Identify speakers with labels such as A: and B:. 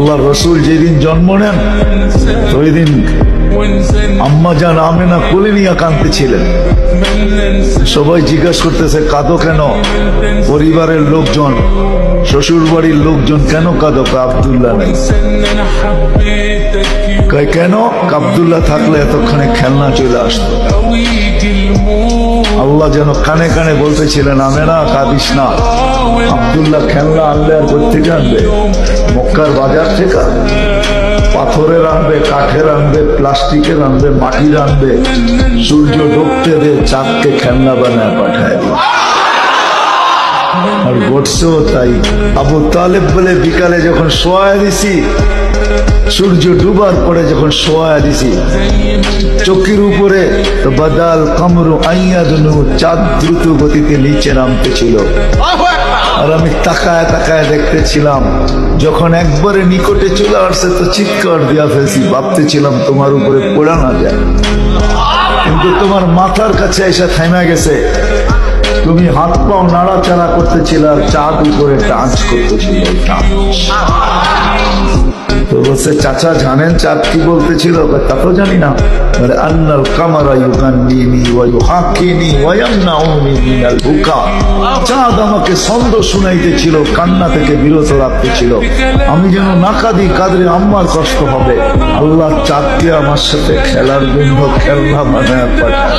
A: আল্লাহ রসুল যেদিন জন্ম নেন ওই দিন আম্মা জান আমেনা কোলে নিয়ে কাঁদতেছিলেন। সবাই জিজ্ঞাসা করতেছে কাঁদো কেন? পরিবারের লোকজন, শ্বশুর বাড়ির লোকজন কেন কাঁদো? আব্দুল্লাহ নাই। কেন? আব্দুল্লাহ থাকলে এতক্ষণে খেলনা চলে আসতো। আল্লাহ যেন কানে কানে বলতেছিলেন আমেনা কাঁদিস না, আব্দুল্লাহ খেলনা আনলে আর কোত্থেকে আনবে? মক্কার বাজার থেকে পাথরের আনবে, কাঠের আনবে, প্লাস্টিকের আনবে, মাটির আনবে, সূর্য ডুবতে দে চাঁদকে খেলনা বানায় পাঠায়। আর ঘটছেও তাই। আবু তালেব বলে বিকালে যখন শোয়া দিছি, সূর্য ডুবার পরে যখন শোয়া দিছি চোখের উপরে, তো বাদাল কামরু আইয়াদনু, চাঁদ দ্রুত গতিতে নিচে নামতেছিল। আর আমি তাকায় তাকায় দেখতেছিলাম, যখন একবারে নিকটে চলে আসছে তো চিৎকার দিয়া ফেলছি, ভাবতেছিলাম তোমার উপরে পড়া না যায়, কিন্তু তোমার মাথার কাছে এসে থাইমা গেছে। তুমি হাত পাও নাড়াচাড়া করতেছিল আর চাঁদ উপরে টাচ করতেছিল। তো বলছে চাচা জানেন চাঁদ কি বলতেছিল? তা তো জানি না। আন্নাল কামারা ইউগান্নিনি ওয়া ইউহাক্কিনি ওয়া ইয়ামনাউনি মিনাল বুকা। চাঁদ আমাকে ছন্দ শুনাইতেছিল, কান্না থেকে বিরত রাখতেছিল। আমি যেন না কাঁদি, কাঁদলে আম্মার কষ্ট হবে। আল্লাহ চাঁদকে আমার সাথে খেলার জন্য খেলনা বানায় পাঠায়।